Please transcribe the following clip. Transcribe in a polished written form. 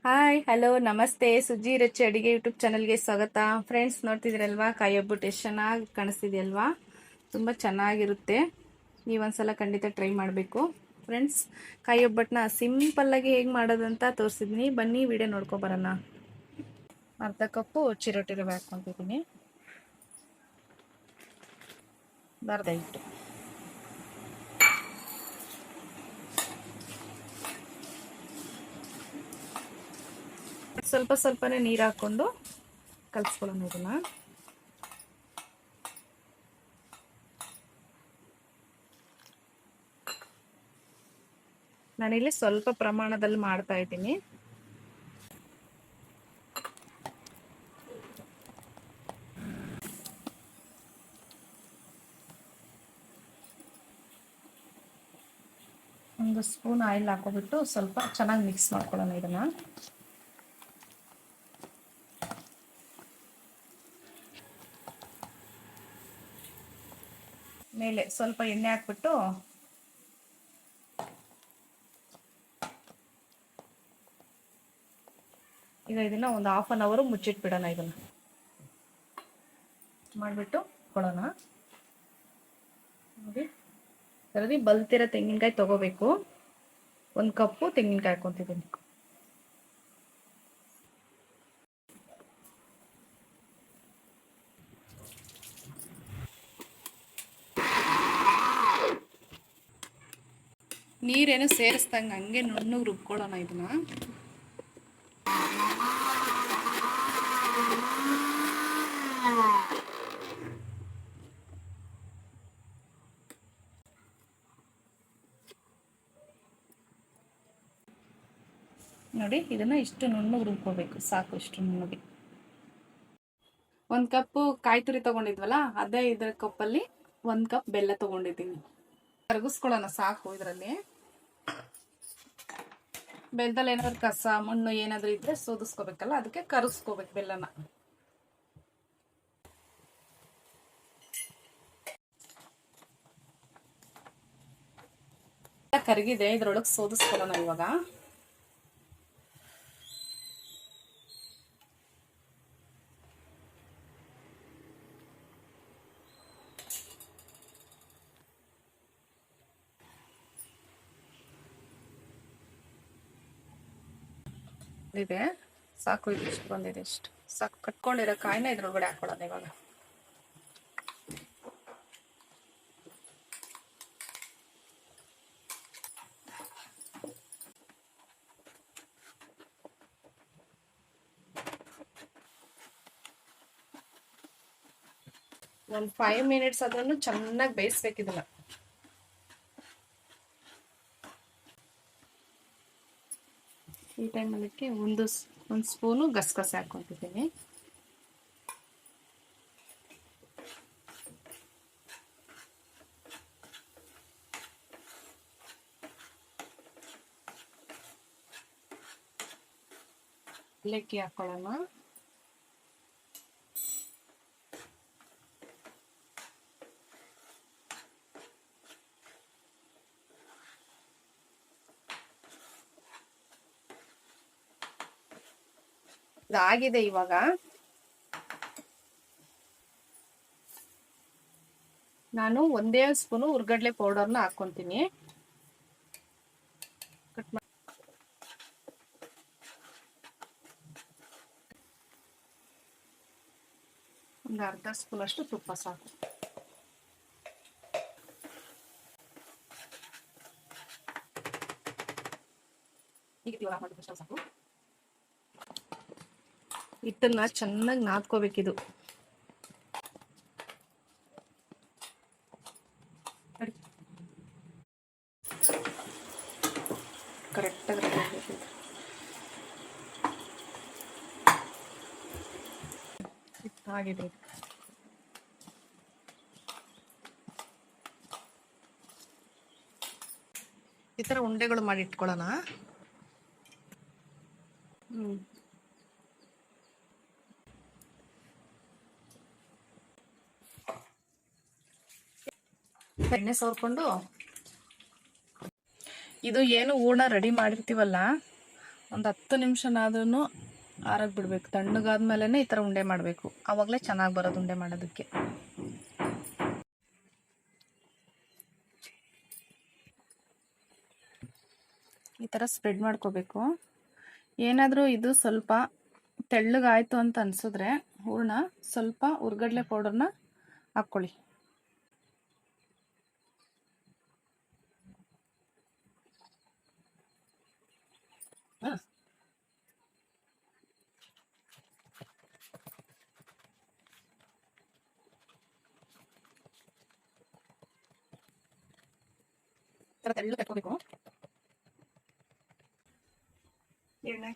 Hi hello ನಮಸ್ತೆ. ಸುಜ್ಜಿ ರುಚಿ ಅಡಿಗೆ ಯೂಟ್ಯೂಬ್ ಚಾನಲ್ಗೆ ಸ್ವಾಗತ. ಫ್ರೆಂಡ್ಸ್, ನೋಡ್ತಿದ್ದೀರಲ್ವಾ ಕಾಯಿ ಒಬ್ಬಟ್ಟು ಎಷ್ಟು ಚೆನ್ನಾಗಿ ಕಾಣಿಸ್ತಿದೆಯಲ್ವಾ? ತುಂಬ ಚೆನ್ನಾಗಿರುತ್ತೆ. ನೀವೊಂದ್ಸಲ ಖಂಡಿತ ಟ್ರೈ ಮಾಡಬೇಕು. ಫ್ರೆಂಡ್ಸ್, ಕಾಯಿ ಒಬ್ಬಟ್ಟನ್ನ ಸಿಂಪಲ್ಲಾಗಿ ಹೇಗೆ ಮಾಡೋದಂತ ತೋರಿಸಿದ್ದೀನಿ. ಬನ್ನಿ ವಿಡಿಯೋ ನೋಡ್ಕೊಬರೋಣ. ಅರ್ಧ ಕಪ್ಪು ಚಿರೋಟಿ ರವೆ ಹಾಕ್ಕೊತಿದ್ದೀನಿ. ಅರ್ಧ ಹಿಟ್ಟು, ಸ್ವಲ್ಪ ಸ್ವಲ್ಪನೇ ನೀರು ಹಾಕ್ಕೊಂಡು ಕಲಿಸ್ಕೊಳ್ಳೋಣ ಇದನ್ನ. ನಾನಿಲ್ಲಿ ಸ್ವಲ್ಪ ಪ್ರಮಾಣದಲ್ಲಿ ಮಾಡ್ತಾ ಇದ್ದೀನಿ. ಒಂದು ಸ್ಪೂನ್ ಆಯಿಲ್ ಹಾಕೋಬಿಟ್ಟು ಸ್ವಲ್ಪ ಚೆನ್ನಾಗಿ ಮಿಕ್ಸ್ ಮಾಡ್ಕೊಳ್ಳೋಣ ಇದನ್ನ. ಮೇಲೆ ಸ್ವಲ್ಪ ಎಣ್ಣೆ ಹಾಕ್ಬಿಟ್ಟು ಈಗ ಇದನ್ನ ಒಂದು ಹಾಫ್ ಅನ್ ಅವರ್ ಮುಚ್ಚಿಟ್ಬಿಡೋಣ. ಇದನ್ನ ಮಾಡಿಬಿಟ್ಟು ಕೊಡೋಣ. ನೋಡಿ, ಸರಿ ಬಲ್ತಿರೋ ತೆಂಗಿನಕಾಯಿ ತಗೋಬೇಕು. 1 ಕಪ್ಪು ತೆಂಗಿನಕಾಯಿ ಹಾಕೊಂತಿದ್ದೀನಿ. ನೀರೇನು ಸೇರಿಸ್ದಂಗೆ ಹಂಗೆ ನುಣ್ಣಗೆ ರುಬ್ಕೊಳ್ಳೋಣ ಇದನ್ನ. ನೋಡಿ, ಇದನ್ನ ಇಷ್ಟು ನುಣ್ಣಗೆ ರುಬ್ಕೋಬೇಕು. ಸಾಕು, ಇಷ್ಟು ನುಣ್ಣಗೆ. 1 ಕಪ್ಪು ಕಾಯಿ ತುರಿ ತಗೊಂಡಿದ್ವಲ್ಲ, ಅದೇ ಇದ್ರ ಕಪ್ಪಲ್ಲಿ 1 ಕಪ್ ಬೆಲ್ಲ ತಗೊಂಡಿದ್ದೀನಿ. ಕರಗಿಸ್ಕೊಳ್ಳೋಣ ಸಾಕು. ಇದರಲ್ಲಿ ಬೆಲ್ಲದಲ್ಲಿ ಏನಾದ್ರು ಕಸ ಮಣ್ಣು ಏನಾದ್ರು ಇದ್ರೆ ಸೋದಿಸ್ಕೋಬೇಕಲ್ಲ, ಅದಕ್ಕೆ ಕರಗಿಸ್ಕೋಬೇಕು ಬೆಲ್ಲನ. ಕರಗಿದೆ, ಇದ್ರೊಳಗೆ ಸೋದಿಸ್ಕೊಳ್ಳೋಣ ಇವಾಗ. ಇದೆ ಸಾಕು, ಇಷ್ಟು ಬಂದಿದೆ. ಇಷ್ಟು ಸಾಕು. ಕಟ್ಕೊಂಡಿರೋ ಕಾಯಿನ ಇದ್ರೊಳಗಡೆ ಹಾಕೊಳ್ಳೋಣ ಇವಾಗ. ಒಂದು 5 ಮಿನಿಟ್ಸ್ ಅದನ್ನು ಚೆನ್ನಾಗಿ ಬೇಯಿಸ್ಬೇಕಿದಲ್ಲ. ಈ ಟೈಮಲ್ಲಿ ಒಂದು ಸ್ಪೂನು ಗಸಗಸೆ ಹಾಕ್ಕೊತಿದ್ದೀನಿ. ಏಲಕ್ಕಿ ಹಾಕೊಳ್ಳೋಣ. ಇದಾಗಿದೆ. ಇವಾಗ ನಾನು 1 ಸ್ಪೂನು ಹುರ್ಗಡ್ಲೆ ಪೌಡರ್ನ ಹಾಕ್ಕೊಂತೀನಿ. ಒಂದು ಅರ್ಧ ಸ್ಪೂನ್ ಅಷ್ಟು ತುಪ್ಪ ಸಾಕು. ಸಾಕು. ಹಿಟ್ಟನ್ನ ಚೆನ್ನಾಗಿ ನಾದ್ಕೋಬೇಕಿದು. ಕರೆಕ್ಟಾಗಿ ಆಗಿದೆ. ಈ ಥರ ಉಂಡೆಗಳು ಮಾಡಿ ಇಟ್ಕೊಳ್ಳೋಣ. ಎಣ್ಣೆ ಸವರ್ಕೊಂಡು ಇದು ಏನು ಹೂರ್ಣ ರೆಡಿ ಮಾಡಿರ್ತೀವಲ್ಲ, ಒಂದು 10 ನಿಮಿಷನಾದ್ರೂ ಆರಕ್ಕೆ ಬಿಡಬೇಕು. ತಣ್ಣಗಾದ್ಮೇಲೆ ಈ ಥರ ಉಂಡೆ ಮಾಡಬೇಕು, ಆವಾಗಲೇ ಚೆನ್ನಾಗಿ ಬರೋದು ಉಂಡೆ ಮಾಡೋದಕ್ಕೆ. ಈ ಥರ ಸ್ಪ್ರೆಡ್ ಮಾಡ್ಕೋಬೇಕು. ಏನಾದರೂ ಇದು ಸ್ವಲ್ಪ ತೆಳ್ಳಗಾಯಿತು ಅಂತ ಅನಿಸಿದ್ರೆ ಹೂರಣ ಸ್ವಲ್ಪ ಹುರ್ಗಡ್ಲೆ ಪೌಡರ್ನ ಹಾಕ್ಕೊಳ್ಳಿ. ಥರ ತೆಳ್ಳು ಕಟ್ಕೋಬೇಕು. ಎಣ್ಣೆ